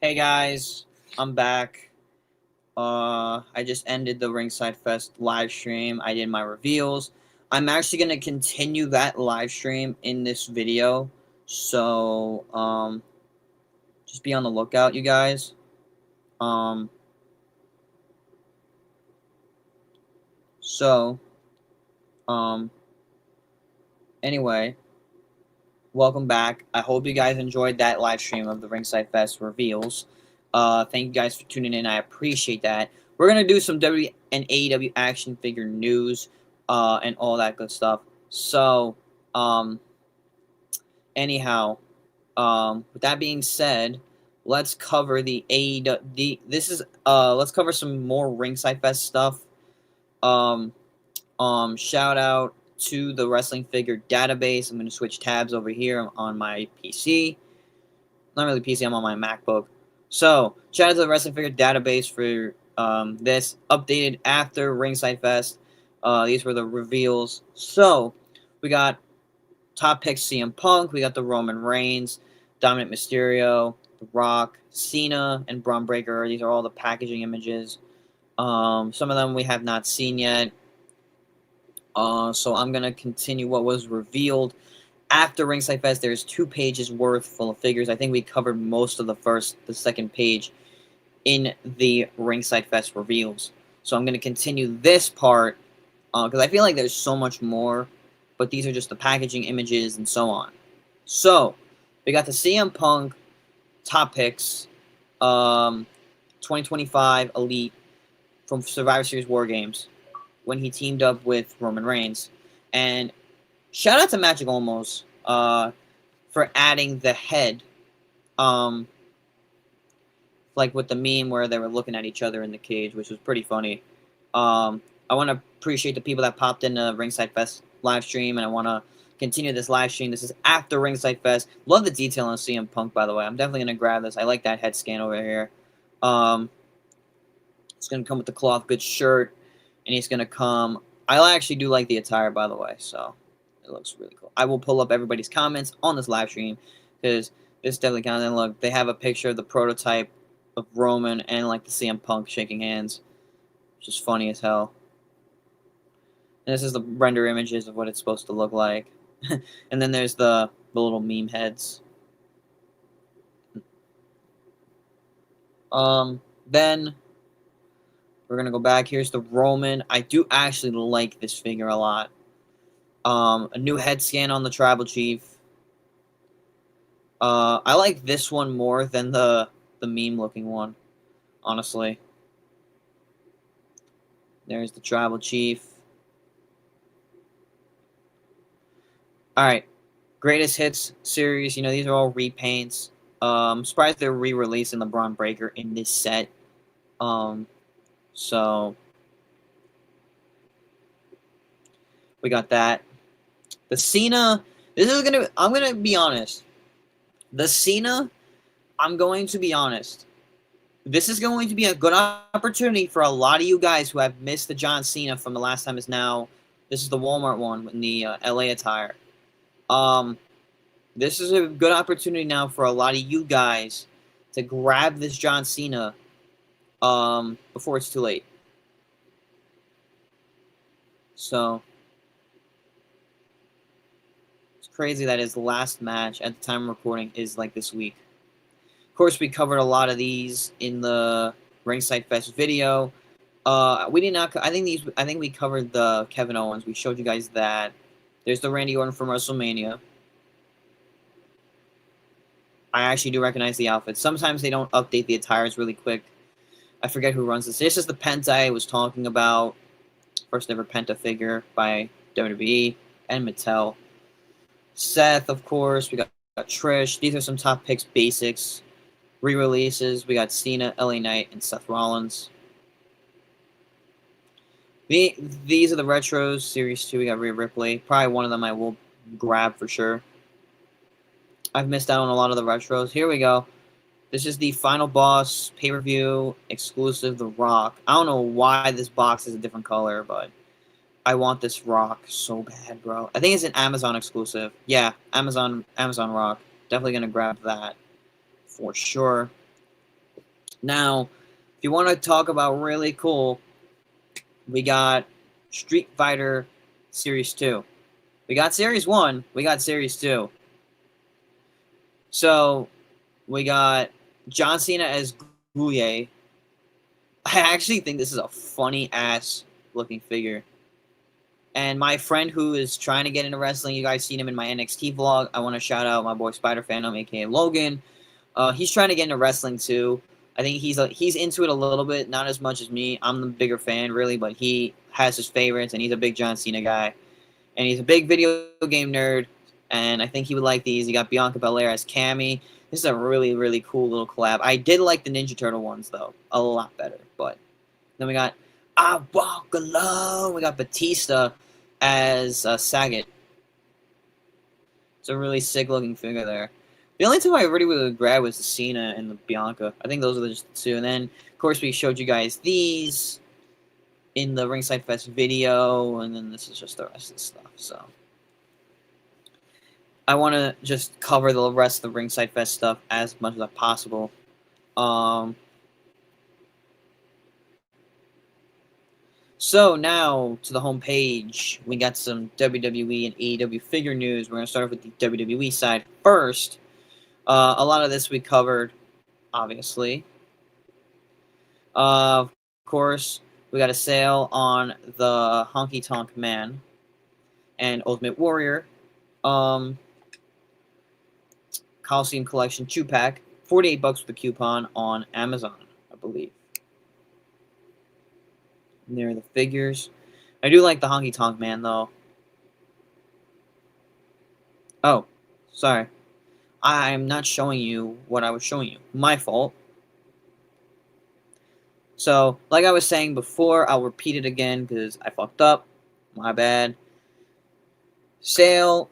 Hey guys, I'm back. I just ended the Ringside Fest live stream. I did my reveals. I'm actually gonna continue that live stream in this video, so just be on the lookout, you guys. Um, so um, anyway, welcome back. I hope you guys enjoyed that live stream of the Ringside Fest reveals. Thank you guys for tuning in. I appreciate that. We're gonna do some W and AEW action figure news, and all that good stuff. So, um, anyhow, with that being said, let's cover the AEW. Let's cover some more Ringside Fest stuff. Um, Shout out to the Wrestling Figure Database. I'm going to switch tabs over here on my PC. Not really PC, I'm on my MacBook. So, shout out to the Wrestling Figure Database for this updated after Ringside Fest. These were the reveals. So, we got top picks CM Punk, we got the Roman Reigns, Dominic Mysterio, The Rock, Cena, and Braun Breaker. These are all the packaging images. Some of them we have not seen yet. So I'm going to continue what was revealed. After Ringside Fest, there's 2 pages worth full of figures. I think we covered most of the second page in the Ringside Fest reveals. So I'm going to continue this part, because I feel like there's so much more, but these are just the packaging images and so on. So, we got the CM Punk top picks, 2025 Elite from Survivor Series War Games, when he teamed up with Roman Reigns. And shout out to Magic Almost for adding the head, like with the meme where they were looking at each other in the cage, which was pretty funny. I want to appreciate the people that popped in the Ringside Fest live stream, and I want to continue this live stream. This is after Ringside Fest. Love the detail on CM Punk, by the way. I'm definitely going to grab this. I like that head scan over here. It's going to come with the cloth good shirt, and he's going to come. I actually do like the attire, by the way, so it looks really cool. I will pull up everybody's comments on this live stream, because this definitely counts. And look, they have a picture of the prototype of Roman and like the CM Punk shaking hands, which is funny as hell. And this is the render images of what it's supposed to look like. And then there's the little meme heads. Then we're gonna go back. Here's the Roman. I do actually like this figure a lot. A new head scan on the Tribal Chief. I like this one more than the meme looking one, honestly. There's the Tribal Chief. Alright. Greatest Hits series. You know, these are all repaints. I'm surprised they're re-releasing the Braun Breaker in this set. So we got that. The Cena. I'm gonna be honest. The Cena. I'm going to be honest. This is going to be a good opportunity for a lot of you guys who have missed the John Cena from the last time is now. This is the Walmart one in the LA attire. This is a good opportunity now for a lot of you guys to grab this John Cena before it's too late. So it's crazy that his last match at the time of recording is like this week. Of course, we covered a lot of these in the Ringside Fest video. We did not. I think we covered the Kevin Owens. We showed you guys that. There's the Randy Orton from WrestleMania. I actually do recognize the outfit. Sometimes they don't update the attires really quick. I forget who runs this. This is the Penta I was talking about. First ever Penta figure by WWE and Mattel. Seth, of course. We got Trish. These are some top picks, basics. Re-releases. We got Cena, LA Knight, and Seth Rollins. These are the retros. Series 2, we got Rhea Ripley. Probably one of them I will grab for sure. I've missed out on a lot of the retros. Here we go. This is the Final Boss pay-per-view exclusive, The Rock. I don't know why this box is a different color, but I want this Rock so bad, bro. I think it's an Amazon exclusive. Yeah, Amazon Rock. Definitely going to grab that for sure. Now, if you want to talk about really cool, we got Street Fighter Series 2. We got Series 1, we got Series 2. So, we got John Cena as Guye. I actually think this is a funny ass looking figure. And my friend who is trying to get into wrestling, you guys seen him in my NXT vlog. I want to shout out my boy Spider Phantom, aka Logan. He's trying to get into wrestling too. I think he's into it a little bit, not as much as me. I'm the bigger fan, really, but he has his favorites, and he's a big John Cena guy. And he's a big video game nerd, and I think he would like these. You got Bianca Belair as Cammy. This is a really, really cool little collab. I did like the Ninja Turtle ones, though, a lot better. But then we got I Walk Alone. We got Batista as Sagat. It's a really sick-looking figure there. The only two I really would grab was the Cena and the Bianca. I think those are just the two. And then, of course, we showed you guys these in the Ringside Fest video, and then this is just the rest of the stuff. So I want to just cover the rest of the Ringside Fest stuff as much as possible. So now to the home page, we got some WWE and AEW figure news. We're going to start off with the WWE side first. A lot of this we covered, obviously. Of course, we got a sale on the Honky Tonk Man and Ultimate Warrior. Coliseum Collection 2-pack, $48 with a coupon on Amazon, I believe. And there are the figures. I do like the Honky Tonk Man, though. Oh, sorry. I'm not showing you what I was showing you. My fault. So, like I was saying before, I'll repeat it again because I fucked up. My bad. Sale,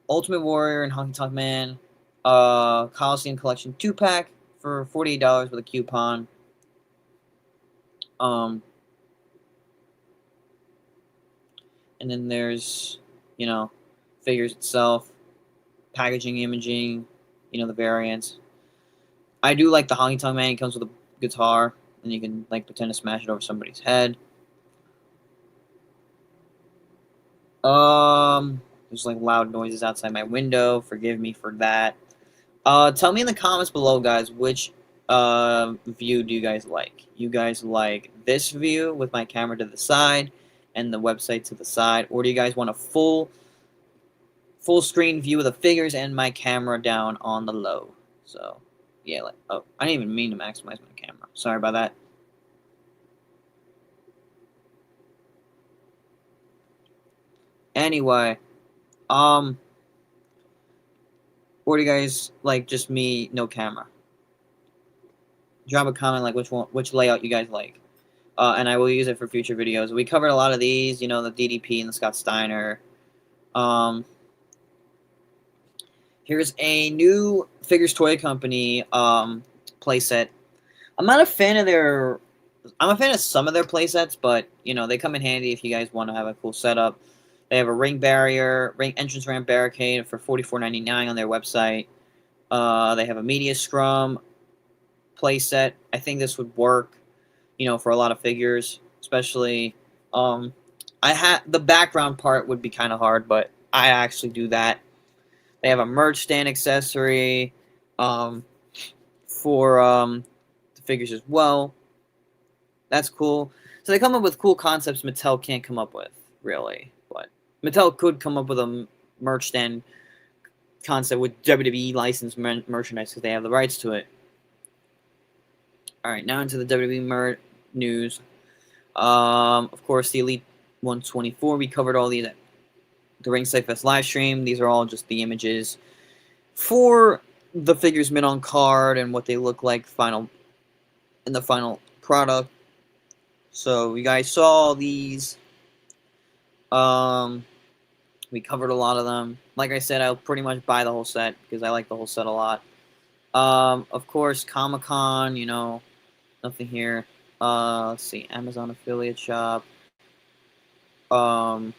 Ultimate Warrior and Honky Tonk Man, Coliseum Collection 2-pack for $48 with a coupon. And then there's, you know, figures itself, packaging, imaging, you know, the variants. I do like the Honky Tonk Man. He comes with a guitar, and you can, like, pretend to smash it over somebody's head. There's, like, loud noises outside my window. Forgive me for that. Tell me in the comments below, guys, which view do you guys like? You guys like this view with my camera to the side and the website to the side, or do you guys want a full screen view of the figures and my camera down on the low? So, yeah, like, oh, I didn't even mean to maximize my camera. Sorry about that. Anyway, or do you guys like just me, no camera? Drop a comment like which layout you guys like. And I will use it for future videos. We covered a lot of these, you know, the DDP and the Scott Steiner. Here's a new Figures Toy Company playset. I'm not a fan of their... I'm a fan of some of their playsets, but, you know, they come in handy if you guys want to have a cool setup. They have a ring entrance ramp barricade for $44.99 on their website. They have a media scrum playset. I think this would work, you know, for a lot of figures, especially... the background part would be kind of hard, but I actually do that. They have a merch stand accessory for the figures as well. That's cool. So they come up with cool concepts Mattel can't come up with, really. But Mattel could come up with a merch stand concept with WWE licensed merchandise because they have the rights to it. Alright, now into the WWE news. Of course, the Elite 124. We covered all these at the Ringside Fest live stream. These are all just the images for the figures mint on card and what they look like in the final product. So you guys saw these. We covered a lot of them. Like I said, I'll pretty much buy the whole set because I like the whole set a lot. Of course, Comic-Con, you know, nothing here. Let's see, Amazon affiliate shop. Of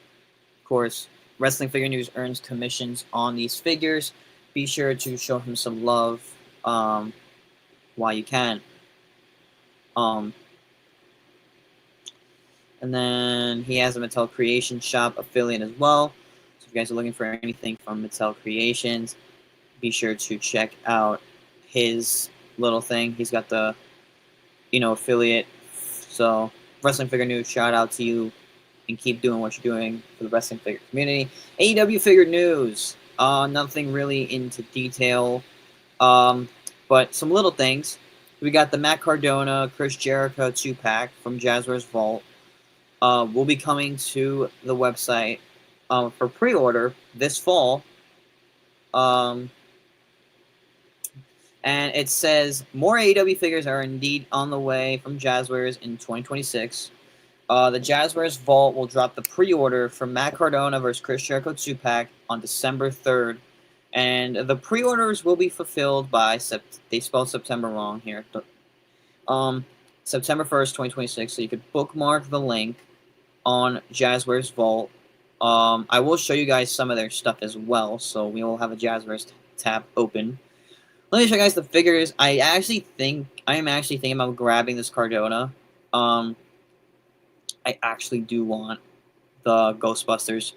course, Wrestling Figure News earns commissions on these figures. Be sure to show him some love while you can. And then he has a Mattel Creation Shop affiliate as well. So if you guys are looking for anything from Mattel Creations, be sure to check out his little thing. He's got the, affiliate. So, Wrestling Figure News, shout out to you, and keep doing what you're doing for the wrestling figure community. AEW Figure News. Nothing really into detail, but some little things. We got the Matt Cardona, Chris Jericho 2-pack from Jazzwares Vault. Will be coming to the website for pre-order this fall. And it says more AEW figures are indeed on the way from Jazzwares in 2026. The Jazzwares Vault will drop the pre-order for Matt Cardona vs. Chris Jericho 2-pack on December 3rd. And the pre-orders will be fulfilled by, they spelled September wrong here. September 1st, 2026. So you could bookmark the link on Jazzwares Vault. I will show you guys some of their stuff as well. So we will have a Jazzwares tab open. Let me show you guys the figures. I am actually thinking about grabbing this Cardona. I actually do want the Ghostbusters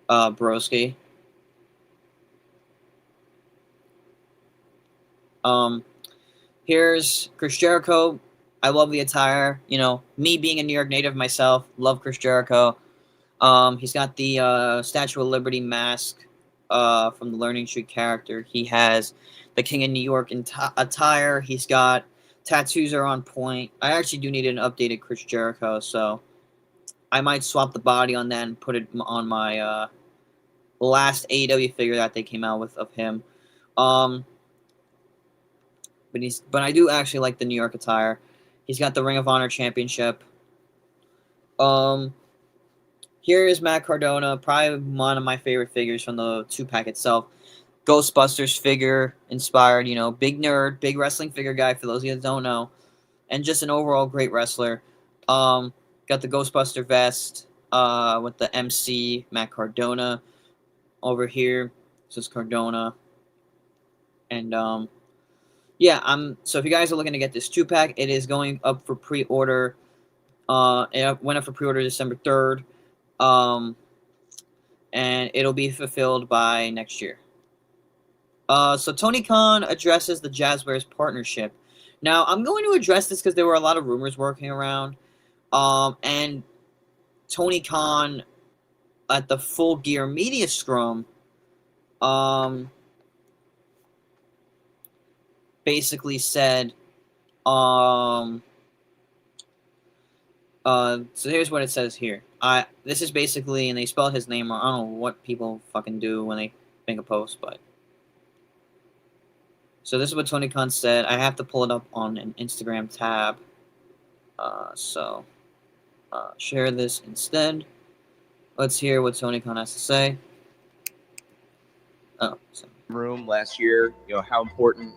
broski. Here's Chris Jericho. I love the attire. Me being a New York native myself, love Chris Jericho. He's got the Statue of Liberty mask from the Learning Street character. He has the King of New York attire. He's got tattoos are on point. I actually do need an updated Chris Jericho, so I might swap the body on that and put it on my last AEW figure that they came out with of him. But I do actually like the New York attire. He's got the Ring of Honor Championship. Here is Matt Cardona, probably one of my favorite figures from the 2-pack itself. Ghostbusters figure inspired, big nerd, big wrestling figure guy for those of you that don't know. And just an overall great wrestler. Got the Ghostbuster vest with the MC, Matt Cardona. Over here, this is Cardona. And, so if you guys are looking to get this 2-pack, it is going up for pre-order. It went up for pre-order December 3rd. And it'll be fulfilled by next year. So Tony Khan addresses the Jazzwares partnership. Now, I'm going to address this because there were a lot of rumors working around. And Tony Khan at the Full Gear Media Scrum basically said, so here's what it says here. This is basically, and they spelled his name wrong. I don't know what people fucking do when they make a post, but. So this is what Tony Khan said. I have to pull it up on an Instagram tab. Share this instead. Let's hear what Tony Khan has to say. Room last year, how important.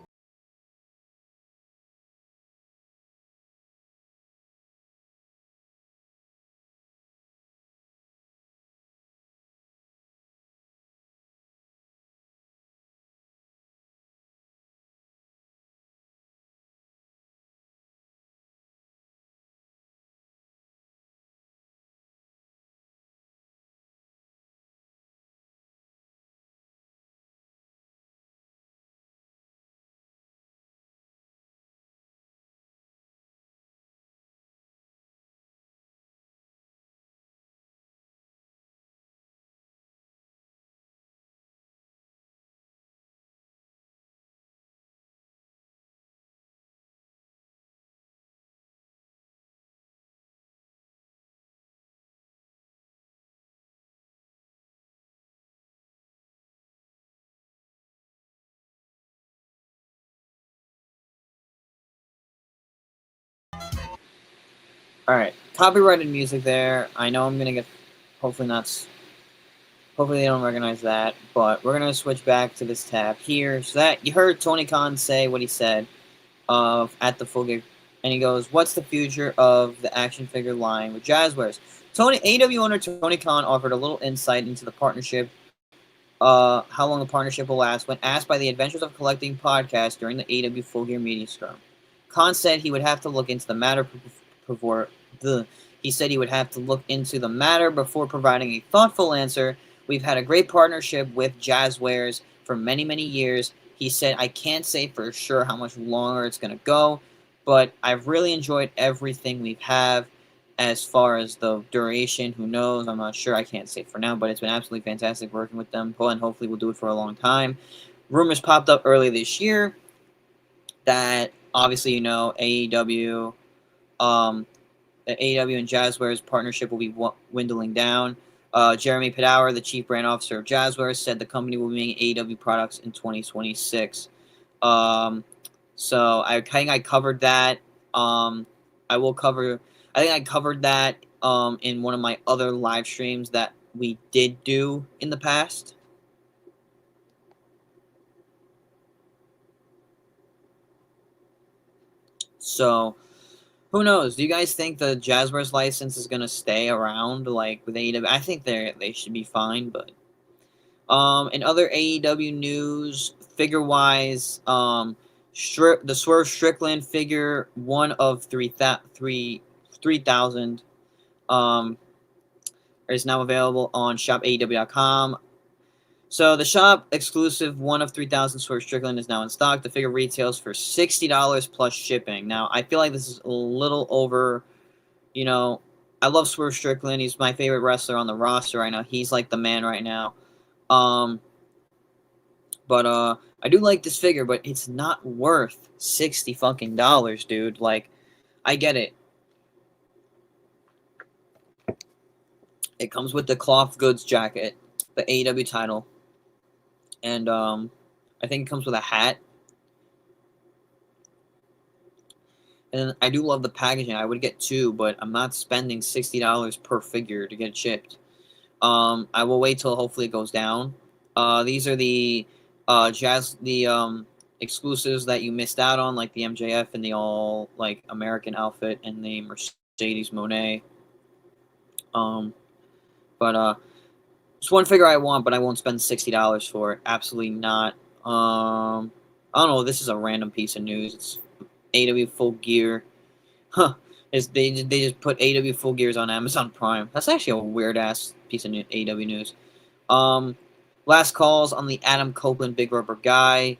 Alright, copyrighted music there. I know I'm gonna get, hopefully they don't recognize that, but we're gonna switch back to this tab here. So that, you heard Tony Khan say what he said at the Full Gear, and he goes, what's the future of the action figure line with Jazzwares? AEW owner Tony Khan offered a little insight into the partnership, how long the partnership will last, when asked by the Adventures of Collecting podcast during the AEW Full Gear Media Scrum. Khan said he would have to look into the matter before he said he would have to look into the matter before providing a thoughtful answer. We've had a great partnership with Jazzwares for many, many years. He said, I can't say for sure how much longer it's going to go, but I've really enjoyed everything we've had. As far as the duration, who knows? I'm not sure. I can't say for now, but it's been absolutely fantastic working with them, and hopefully we'll do it for a long time. Rumors popped up early this year that obviously, AEW, the AEW and Jazzwares partnership will be dwindling down. Jeremy Padawer, the chief brand officer of Jazzwares, said the company will be making AEW products in 2026. So I think I covered that. I will cover. I think I covered that in one of my other live streams that we did do in the past. So who knows? Do you guys think the Jazzwares license is gonna stay around like with AEW? I think they should be fine, but in other AEW news, figure wise, the Swerve Strickland figure, one of 3,000, is now available on shopaew.com. So the shop exclusive one of 3,000 Swerve Strickland is now in stock. The figure retails for $60 plus shipping. Now I feel like this is a little over. I love Swerve Strickland. He's my favorite wrestler on the roster right now. He's like the man right now. But I do like this figure, but it's not worth $60 fucking dollars, dude. Like, I get it. It comes with the cloth goods jacket, the AEW title, and I think it comes with a hat. And I do love the packaging. I would get two, but I'm not spending $60 per figure to get it shipped. I will wait till hopefully it goes down. These are the exclusives that you missed out on, like the MJF and the all like American outfit and the Mercedes Monet. But it's one figure I want, but I won't spend $60 for it. Absolutely not. I don't know. This is a random piece of news. It's AW Full Gear. Huh. They just put AW Full Gears on Amazon Prime. That's actually a weird ass piece of AW news. Last calls on the Adam Copeland Big Rubber Guy.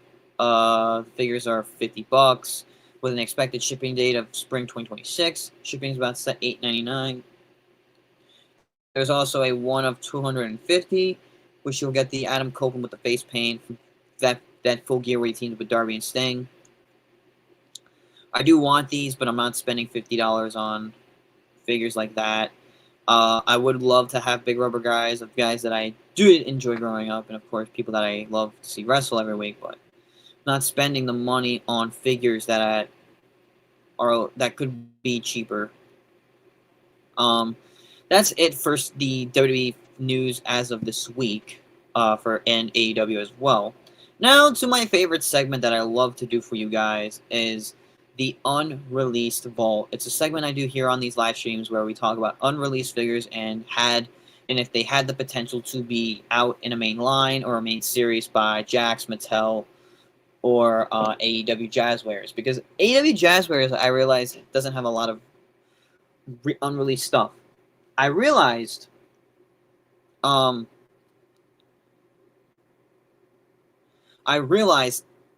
Figures are $50 with an expected shipping date of spring 2026. Shipping is about set $8.99. There's also a one of 250, which you'll get the Adam Copeland with the face paint. That Full Gear where he teams with Darby and Sting. I do want these, but I'm not spending $50 on figures like that. I would love to have Big Rubber Guys of guys that I do enjoy growing up, and of course people that I love to see wrestle every week, but not spending the money on figures that could be cheaper. That's it for the WWE news as of this week, for AEW as well. Now to my favorite segment that I love to do for you guys is the Unreleased Vault. It's a segment I do here on these live streams where we talk about unreleased figures and if they had the potential to be out in a main line or a main series by Jakks, Mattel, or AEW Jazzwares. Because AEW Jazzwares, I realize, doesn't have a lot of unreleased stuff. I realized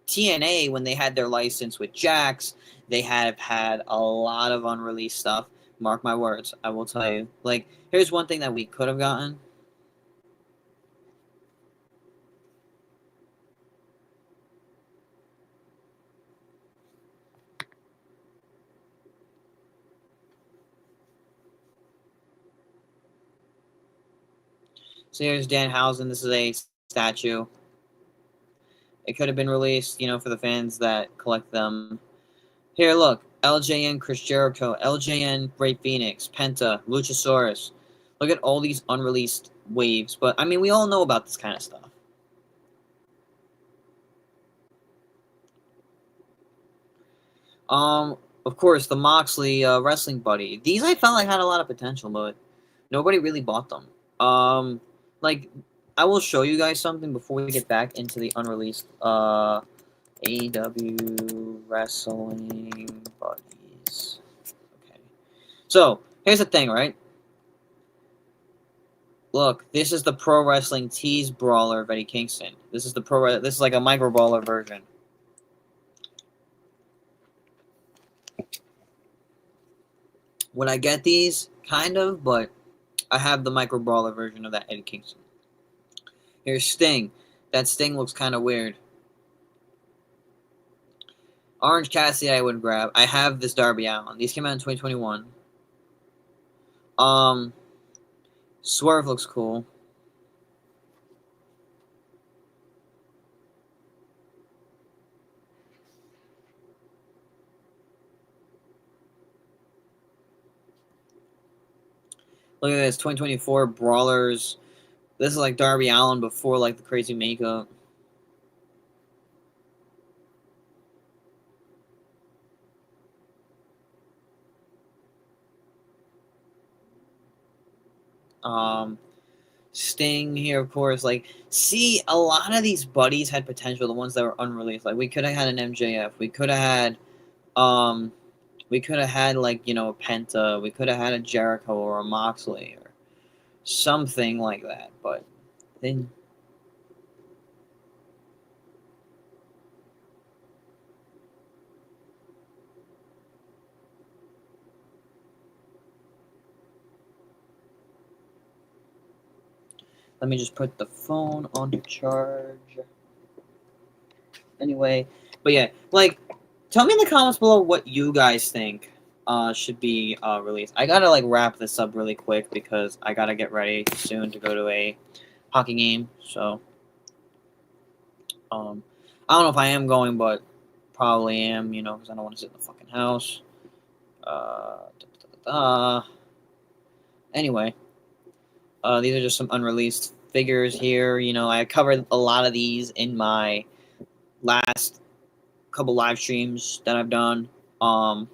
TNA, when they had their license with Jakks, they have had a lot of unreleased stuff. Mark my words, I will tell you. Like, here's one thing that we could have gotten. So here's Danhausen. This is a statue. It could have been released, for the fans that collect them. Here, look. LJN, Chris Jericho, LJN, Ray Phoenix, Penta, Luchasaurus. Look at all these unreleased waves. But, I mean, we all know about this kind of stuff. Of course, the Moxley wrestling buddy. These I felt like had a lot of potential, but nobody really bought them. Like, I will show you guys something before we get back into the unreleased AW Wrestling Buddies. Okay. So, here's the thing, right? Look, this is the Pro Wrestling Tees Brawler of Eddie Kingston. This is this is like a micro brawler version. When I get these, kind of, but I have the micro brawler version of that Eddie Kingston. Here's Sting. That Sting looks kind of weird. Orange Cassidy I would grab. I have this Darby Allin. These came out in 2021. Swerve looks cool. Look at this, 2024 Brawlers. This is like Darby Allin before like the crazy makeup. Sting here, of course. Like, see, a lot of these buddies had potential. The ones that were unreleased. Like, we could have had an MJF. We could have had, like, you know, a Penta. We could have had a Jericho or a Moxley or something like that. But then. Let me just put the phone on charge. Anyway, but yeah, like, tell me in the comments below what you guys think should be released. I gotta like wrap this up really quick because I gotta get ready soon to go to a hockey game. So, I don't know if I am going, but probably am. You know, because I don't want to sit in the fucking house. Anyway, these are just some unreleased figures here. You know, I covered a lot of these in my last couple live streams that I've done. The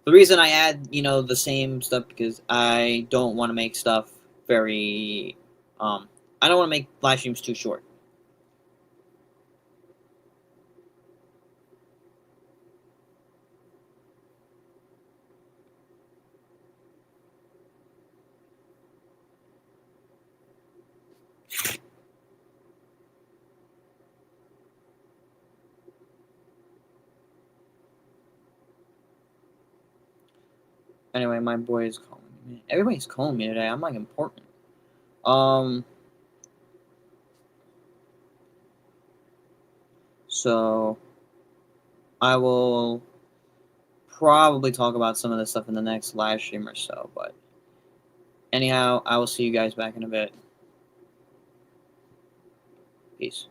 reason I add, you know, the same stuff because I don't want to make stuff very, I don't want to make live streams too short. Anyway, my boy is calling me. Everybody's calling me today. I'm like important. So I will probably talk about some of this stuff in the next live stream or so. But anyhow, I will see you guys back in a bit. Peace.